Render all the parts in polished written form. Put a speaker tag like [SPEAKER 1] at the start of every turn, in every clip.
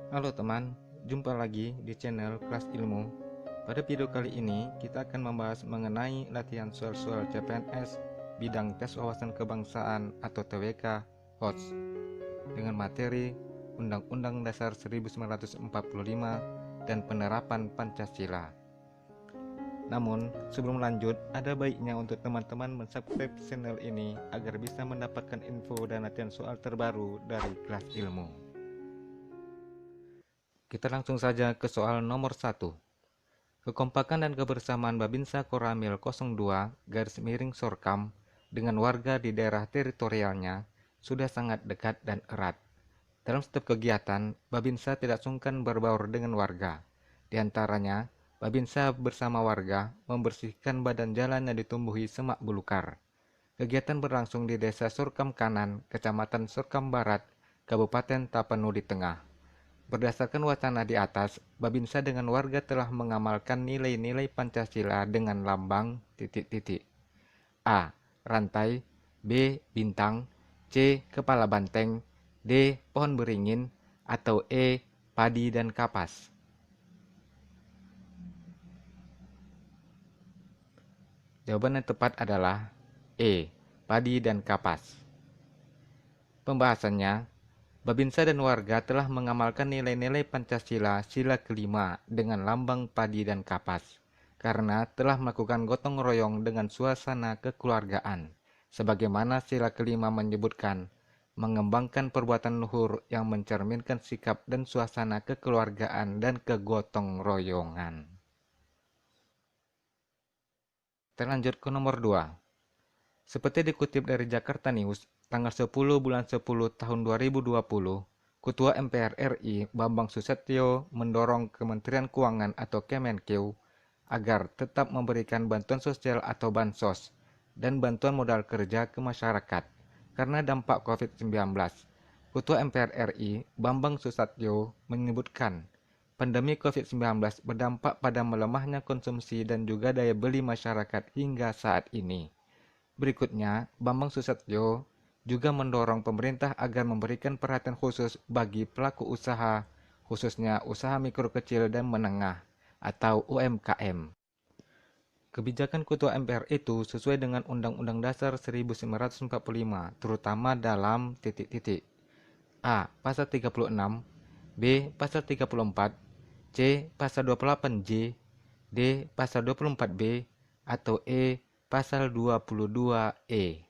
[SPEAKER 1] Halo teman, jumpa lagi di channel Kelas Ilmu. Pada video kali ini, kita akan membahas mengenai latihan soal-soal CPNS bidang tes wawasan kebangsaan atau TWK HOTS dengan materi Undang-Undang Dasar 1945 dan penerapan Pancasila. Namun, sebelum lanjut, ada baiknya untuk teman-teman mensubscribe channel ini agar bisa mendapatkan info dan latihan soal terbaru dari Kelas Ilmu. Kita langsung saja ke soal nomor 1. Kekompakan dan kebersamaan Babinsa Koramil 02-Sorkam dengan warga di daerah teritorialnya sudah sangat dekat dan erat. Dalam setiap kegiatan, Babinsa tidak sungkan berbaur dengan warga. Di antaranya, Babinsa bersama warga membersihkan badan jalan yang ditumbuhi semak belukar. Kegiatan berlangsung di Desa Sorkam Kanan, Kecamatan Sorkam Barat, Kabupaten Tapanuli Tengah. Berdasarkan wacana di atas, Babinsa dengan warga telah mengamalkan nilai-nilai Pancasila dengan lambang titik-titik. A. Rantai, B. Bintang, C. Kepala banteng, D. Pohon beringin, atau E. Padi dan kapas. Jawaban yang tepat adalah E. Padi dan kapas. Pembahasannya, Babinsa dan warga telah mengamalkan nilai-nilai Pancasila sila kelima dengan lambang padi dan kapas, karena telah melakukan gotong royong dengan suasana kekeluargaan, sebagaimana sila kelima menyebutkan, mengembangkan perbuatan luhur yang mencerminkan sikap dan suasana kekeluargaan dan kegotong royongan. Kita lanjut ke nomor 2. Seperti dikutip dari Jakarta News, tanggal 10 bulan 10 tahun 2020, Ketua MPR RI Bambang Susatyo mendorong Kementerian Keuangan atau Kemenkeu agar tetap memberikan bantuan sosial atau bansos dan bantuan modal kerja ke masyarakat karena dampak COVID-19. Ketua MPR RI Bambang Susatyo menyebutkan, pandemi COVID-19 berdampak pada melemahnya konsumsi dan juga daya beli masyarakat hingga saat ini. Berikutnya, Bambang Susatyo juga mendorong pemerintah agar memberikan perhatian khusus bagi pelaku usaha, khususnya usaha mikro kecil dan menengah atau UMKM. Kebijakan Ketua MPR itu sesuai dengan Undang-Undang Dasar 1945, terutama dalam titik-titik. A. Pasal 36, B. Pasal 34, C. Pasal 28J, D. Pasal 24B, atau E. Pasal 22E.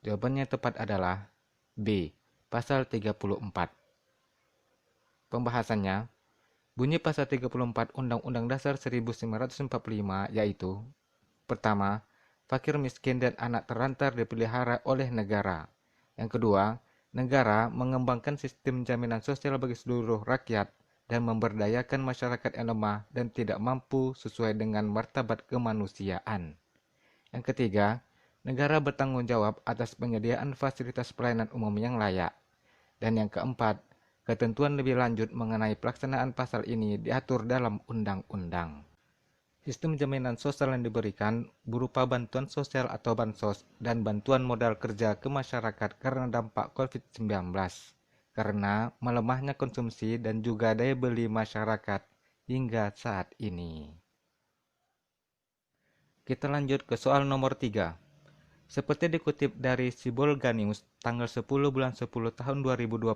[SPEAKER 1] Jawabannya tepat adalah B. Pasal 34. Pembahasannya, bunyi pasal 34 Undang-Undang Dasar 1945 yaitu: pertama, fakir miskin dan anak terlantar dipelihara oleh negara. Yang kedua, negara mengembangkan sistem jaminan sosial bagi seluruh rakyat dan memberdayakan masyarakat yang lemah dan tidak mampu sesuai dengan martabat kemanusiaan. Yang ketiga, negara bertanggung jawab atas penyediaan fasilitas pelayanan umum yang layak. Dan yang keempat, ketentuan lebih lanjut mengenai pelaksanaan pasal ini diatur dalam undang-undang. Sistem jaminan sosial yang diberikan berupa bantuan sosial atau bansos dan bantuan modal kerja ke masyarakat karena dampak COVID-19, karena melemahnya konsumsi dan juga daya beli masyarakat hingga saat ini. Kita lanjut ke soal nomor 3. Seperti dikutip dari Sibolga News tanggal 10 bulan 10 tahun 2020,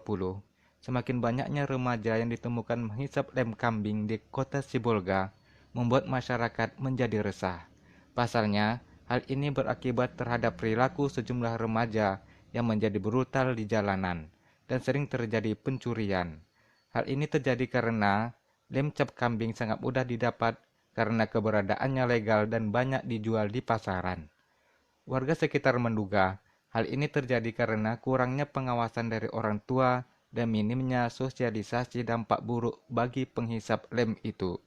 [SPEAKER 1] semakin banyaknya remaja yang ditemukan menghisap lem kambing di kota Sibolga membuat masyarakat menjadi resah. Pasalnya, hal ini berakibat terhadap perilaku sejumlah remaja yang menjadi brutal di jalanan dan sering terjadi pencurian. Hal ini terjadi karena lem cap kambing sangat mudah didapat karena keberadaannya legal dan banyak dijual di pasaran. Warga sekitar menduga hal ini terjadi karena kurangnya pengawasan dari orang tua dan minimnya sosialisasi dampak buruk bagi penghisap lem itu.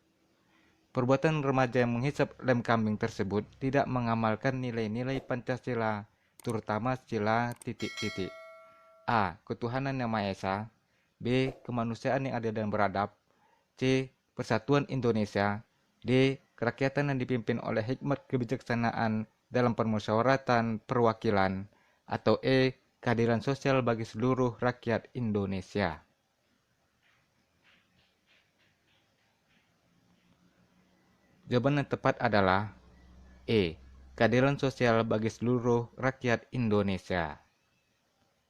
[SPEAKER 1] Perbuatan remaja yang menghisap lem kambing tersebut tidak mengamalkan nilai-nilai Pancasila, terutama sila titik-titik. A. Ketuhanan Yang Maha Esa, B. Kemanusiaan yang adil dan beradab, C. Persatuan Indonesia, D. Kerakyatan yang dipimpin oleh hikmat kebijaksanaan dalam permusyawaratan perwakilan, atau E. keadilan sosial bagi seluruh rakyat Indonesia. Jawaban yang tepat adalah E. Keadilan sosial bagi seluruh rakyat Indonesia.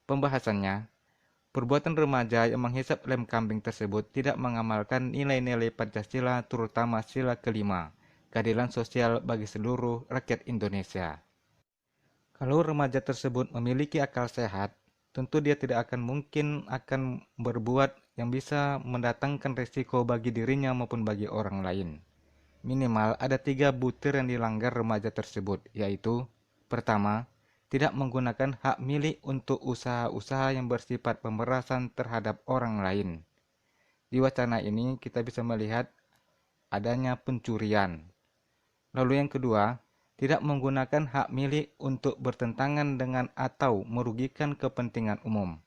[SPEAKER 1] Pembahasannya, perbuatan remaja yang menghisap lem kambing tersebut tidak mengamalkan nilai-nilai Pancasila terutama sila kelima, keadilan sosial bagi seluruh rakyat Indonesia. Kalau remaja tersebut memiliki akal sehat, tentu dia tidak akan mungkin akan berbuat yang bisa mendatangkan risiko bagi dirinya maupun bagi orang lain. Minimal ada 3 butir yang dilanggar remaja tersebut, yaitu pertama, tidak menggunakan hak milik untuk usaha-usaha yang bersifat pemerasan terhadap orang lain. Di wacana ini kita bisa melihat adanya pencurian. Lalu yang kedua, tidak menggunakan hak milik untuk bertentangan dengan atau merugikan kepentingan umum.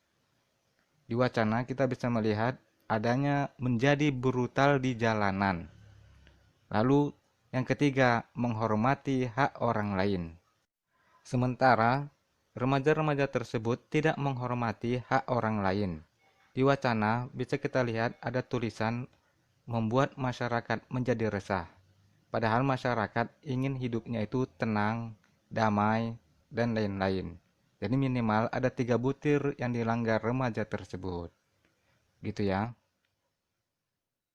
[SPEAKER 1] Di wacana kita bisa melihat adanya menjadi brutal di jalanan. Lalu yang ketiga, menghormati hak orang lain. Sementara remaja-remaja tersebut tidak menghormati hak orang lain. Di wacana bisa kita lihat ada tulisan membuat masyarakat menjadi resah. Padahal masyarakat ingin hidupnya itu tenang, damai, dan lain-lain. Jadi minimal ada 3 butir yang dilanggar remaja tersebut. Gitu ya.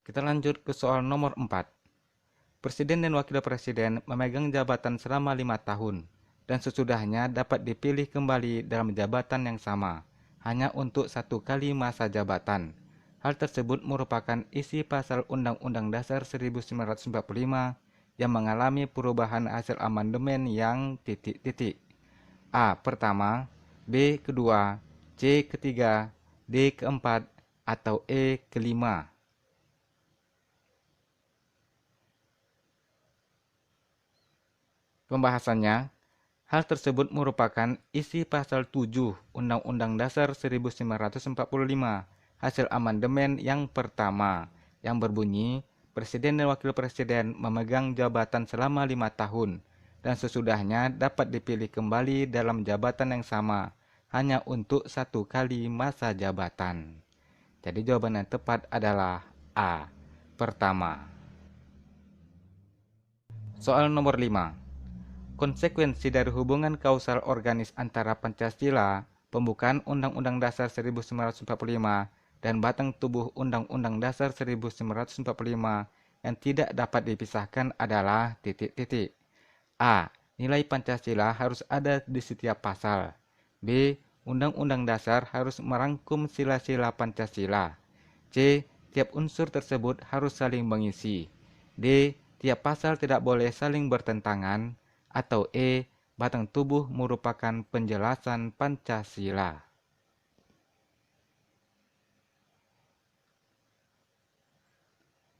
[SPEAKER 1] Kita lanjut ke soal nomor 4. Presiden dan Wakil Presiden memegang jabatan selama 5 tahun, dan sesudahnya dapat dipilih kembali dalam jabatan yang sama, hanya untuk 1 kali masa jabatan. Hal tersebut merupakan isi pasal Undang-Undang Dasar 1945 yang mengalami perubahan hasil amandemen yang titik-titik. A. Pertama, B. Kedua, C. Ketiga, D. Keempat, atau E. Kelima. Pembahasannya, hal tersebut merupakan isi pasal 7 Undang-Undang Dasar 1945 hasil amandemen yang pertama yang berbunyi Presiden dan Wakil Presiden memegang jabatan selama 5 tahun dan sesudahnya dapat dipilih kembali dalam jabatan yang sama hanya untuk 1 kali masa jabatan. Jadi jawaban yang tepat adalah A. Pertama. Soal nomor 5. Konsekuensi dari hubungan kausal organis antara Pancasila, pembukaan Undang-Undang Dasar 1945, dan batang tubuh Undang-Undang Dasar 1945 yang tidak dapat dipisahkan adalah titik-titik. A. Nilai Pancasila harus ada di setiap pasal. B. Undang-Undang Dasar harus merangkum sila-sila Pancasila. C. Tiap unsur tersebut harus saling mengisi. D. Tiap pasal tidak boleh saling bertentangan. Atau E. Batang tubuh merupakan penjelasan Pancasila.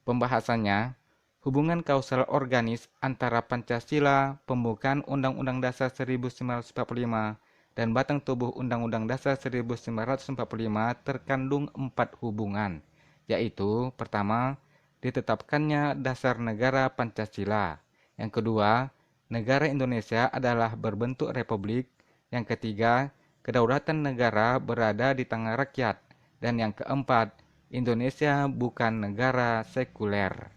[SPEAKER 1] Pembahasannya, hubungan kausal organis antara Pancasila, pembukaan Undang-Undang Dasar 1945, dan batang tubuh Undang-Undang Dasar 1945 terkandung 4 hubungan, yaitu pertama, ditetapkannya dasar negara Pancasila. Yang kedua, negara Indonesia adalah berbentuk republik. Yang ketiga, kedaulatan negara berada di tangan rakyat. Dan yang keempat, Indonesia bukan negara sekuler.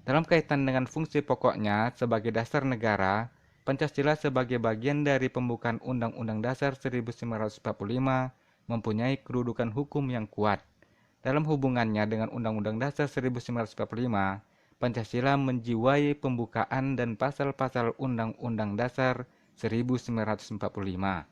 [SPEAKER 1] Dalam kaitan dengan fungsi pokoknya sebagai dasar negara, Pancasila sebagai bagian dari pembukaan Undang-Undang Dasar 1945 mempunyai kedudukan hukum yang kuat. Dalam hubungannya dengan Undang-Undang Dasar 1945, Pancasila menjiwai pembukaan dan pasal-pasal Undang-Undang Dasar 1945.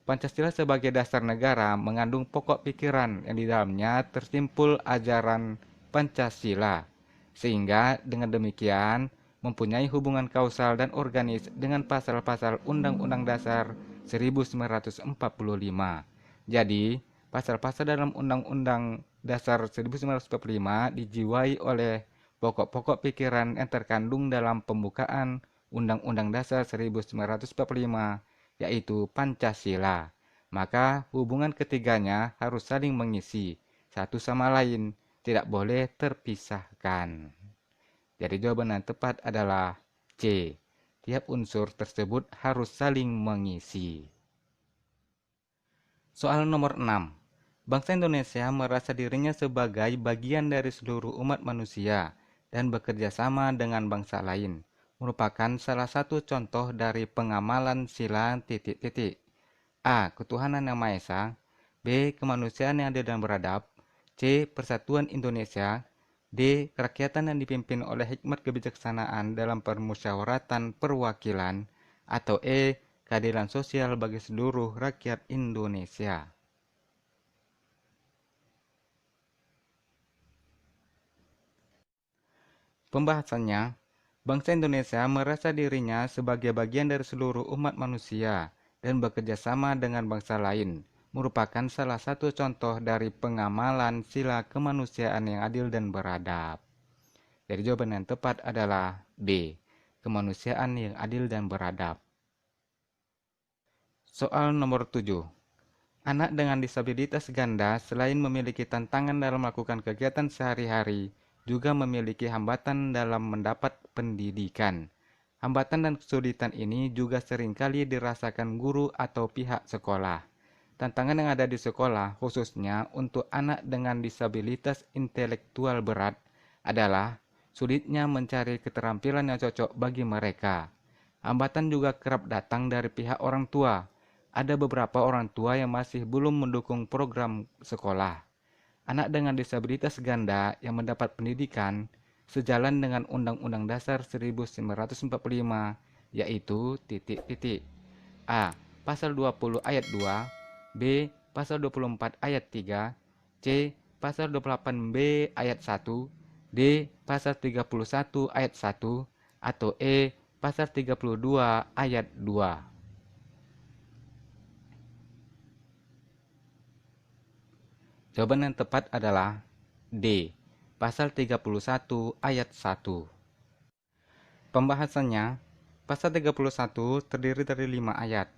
[SPEAKER 1] Pancasila sebagai dasar negara mengandung pokok pikiran yang di dalamnya tersimpul ajaran Pancasila, sehingga dengan demikian mempunyai hubungan kausal dan organis dengan pasal-pasal Undang-Undang Dasar 1945. Jadi, pasal-pasal dalam Undang-Undang Dasar 1945 dijiwai oleh pokok-pokok pikiran yang terkandung dalam pembukaan Undang-Undang Dasar 1945, yaitu Pancasila. Maka hubungan ketiganya harus saling mengisi satu sama lain, tidak boleh terpisahkan. Jadi jawaban yang tepat adalah C. Tiap unsur tersebut harus saling mengisi. Soal nomor 6. Bangsa Indonesia merasa dirinya sebagai bagian dari seluruh umat manusia dan bekerja sama dengan bangsa lain. Merupakan salah satu contoh dari pengamalan sila titik-titik. A. Ketuhanan Yang Maha Esa. B. Kemanusiaan yang adil dan beradab. C. Persatuan Indonesia. D. Kerakyatan yang dipimpin oleh hikmat kebijaksanaan dalam permusyawaratan perwakilan. Atau E. Keadilan sosial bagi seluruh rakyat Indonesia. Pembahasannya, bangsa Indonesia merasa dirinya sebagai bagian dari seluruh umat manusia dan bekerja sama dengan bangsa lain, merupakan salah satu contoh dari pengamalan sila kemanusiaan yang adil dan beradab. Jadi jawaban yang tepat adalah B. Kemanusiaan yang adil dan beradab. Soal nomor 7. Anak dengan disabilitas ganda selain memiliki tantangan dalam melakukan kegiatan sehari-hari, juga memiliki hambatan dalam mendapat pendidikan. Hambatan dan kesulitan ini juga seringkali dirasakan guru atau pihak sekolah. Tantangan yang ada di sekolah, khususnya untuk anak dengan disabilitas intelektual berat, adalah sulitnya mencari keterampilan yang cocok bagi mereka. Hambatan juga kerap datang dari pihak orang tua. Ada beberapa orang tua yang masih belum mendukung program sekolah. Anak dengan disabilitas ganda yang mendapat pendidikan sejalan dengan Undang-Undang Dasar 1945, yaitu titik-titik. A. Pasal 20 ayat 2, B. Pasal 24 ayat 3, C. Pasal 28B ayat 1, D. Pasal 31 ayat 1, atau E. Pasal 32 ayat 2. Jawaban yang tepat adalah D. Pasal 31 ayat 1. Pembahasannya, pasal 31 terdiri dari 5 ayat.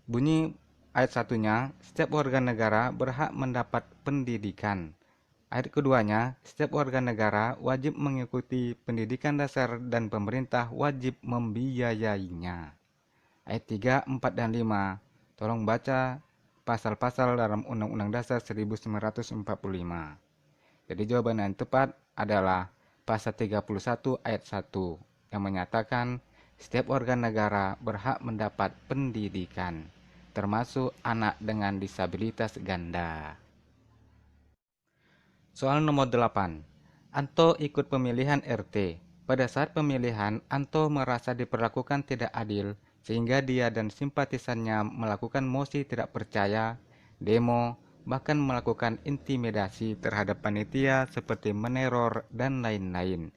[SPEAKER 1] Bunyi ayat satunya, setiap warga negara berhak mendapat pendidikan. Ayat keduanya, setiap warga negara wajib mengikuti pendidikan dasar dan pemerintah wajib membiayainya. Ayat 3, 4, dan 5. Tolong baca pasal-pasal dalam Undang-Undang Dasar 1945. Jadi jawaban yang tepat adalah pasal 31 ayat 1 yang menyatakan setiap warga negara berhak mendapat pendidikan, termasuk anak dengan disabilitas ganda. Soal nomor 8. Anto ikut pemilihan RT. Pada saat pemilihan, Anto merasa diperlakukan tidak adil sehingga dia dan simpatisannya melakukan mosi tidak percaya, demo, bahkan melakukan intimidasi terhadap panitia seperti meneror dan lain-lain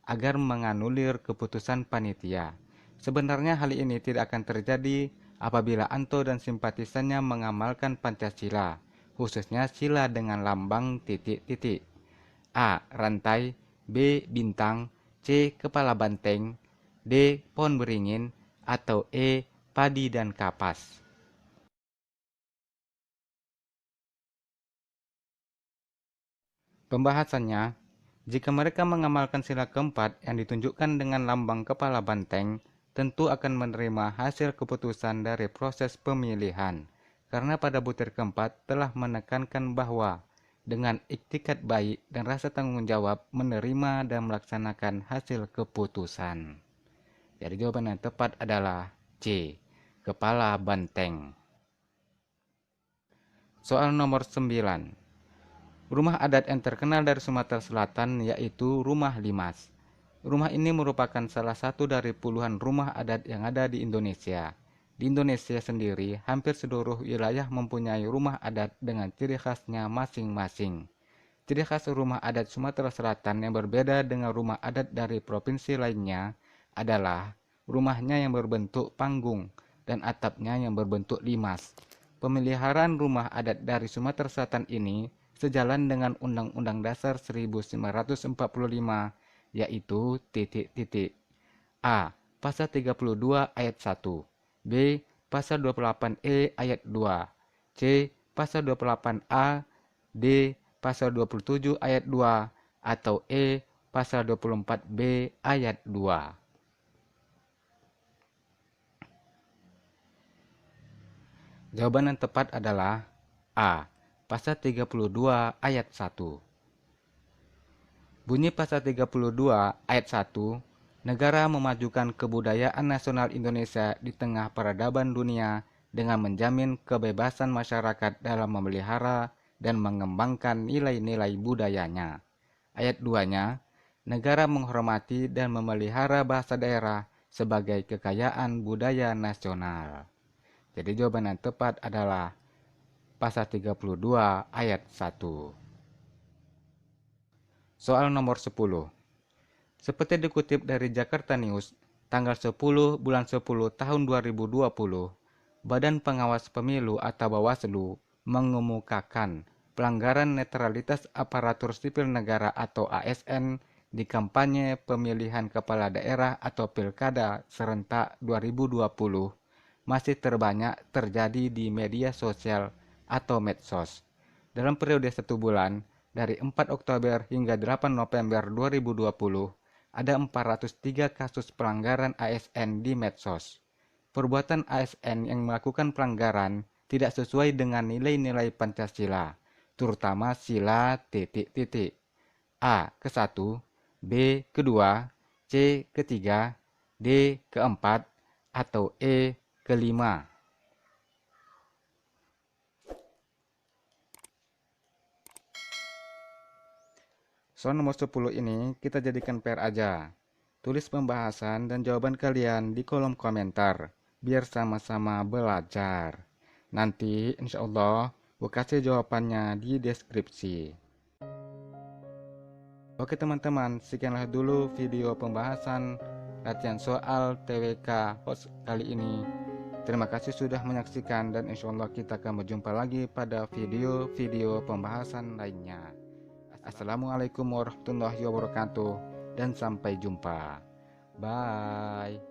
[SPEAKER 1] agar menganulir keputusan panitia. Sebenarnya hal ini tidak akan terjadi apabila Anto dan simpatisannya mengamalkan Pancasila, khususnya sila dengan lambang titik-titik. A. Rantai, B. Bintang, C. Kepala banteng, D. Pohon beringin, atau E. Padi dan kapas. Pembahasannya, jika mereka mengamalkan sila keempat yang ditunjukkan dengan lambang kepala banteng, tentu akan menerima hasil keputusan dari proses pemilihan, karena pada butir keempat telah menekankan bahwa dengan iktikat baik dan rasa tanggung jawab menerima dan melaksanakan hasil keputusan. Jadi jawaban yang tepat adalah C. Kepala banteng. Soal nomor 9. Rumah adat yang terkenal dari Sumatera Selatan yaitu Rumah Limas. Rumah ini merupakan salah satu dari puluhan rumah adat yang ada di Indonesia. Di Indonesia sendiri, hampir seluruh wilayah mempunyai rumah adat dengan ciri khasnya masing-masing. Ciri khas rumah adat Sumatera Selatan yang berbeda dengan rumah adat dari provinsi lainnya adalah rumahnya yang berbentuk panggung dan atapnya yang berbentuk limas. Pemeliharaan rumah adat dari Sumatera Selatan ini sejalan dengan Undang-Undang Dasar 1945, yaitu titik-titik. A. Pasal 32 ayat 1, B. Pasal 28E ayat 2, C. Pasal 28A, D. Pasal 27 ayat 2, atau E. Pasal 24B ayat 2. Jawaban yang tepat adalah A. Pasal 32 ayat 1. Bunyi pasal 32 ayat 1, negara memajukan kebudayaan nasional Indonesia di tengah peradaban dunia dengan menjamin kebebasan masyarakat dalam memelihara dan mengembangkan nilai-nilai budayanya. Ayat 2-nya, negara menghormati dan memelihara bahasa daerah sebagai kekayaan budaya nasional. Jadi jawaban yang tepat adalah pasal 32 ayat 1. Soal nomor 10. Seperti dikutip dari Jakarta News, tanggal 10 bulan 10 tahun 2020, Badan Pengawas Pemilu atau Bawaslu mengemukakan pelanggaran netralitas aparatur sipil negara atau ASN di kampanye pemilihan kepala daerah atau pilkada serentak 2020 masih terbanyak terjadi di media sosial atau medsos. Dalam periode 1 bulan, dari 4 Oktober hingga 8 November 2020, ada 403 kasus pelanggaran ASN di medsos. Perbuatan ASN yang melakukan pelanggaran tidak sesuai dengan nilai-nilai Pancasila, terutama sila titik-titik. A. Ke-1, B. Kedua, C. Ketiga, D. Keempat, atau E. Kelima. Soal nomor 10 ini kita jadikan PR aja. Tulis pembahasan dan jawaban kalian di kolom komentar, biar sama-sama belajar. Nanti insya Allah gue kasih jawabannya di deskripsi. Oke teman-teman, sekianlah dulu video pembahasan latihan soal TWK host kali ini. Terima kasih sudah menyaksikan dan insya Allah kita akan berjumpa lagi pada video-video pembahasan lainnya. Assalamualaikum warahmatullahi wabarakatuh dan sampai jumpa. Bye.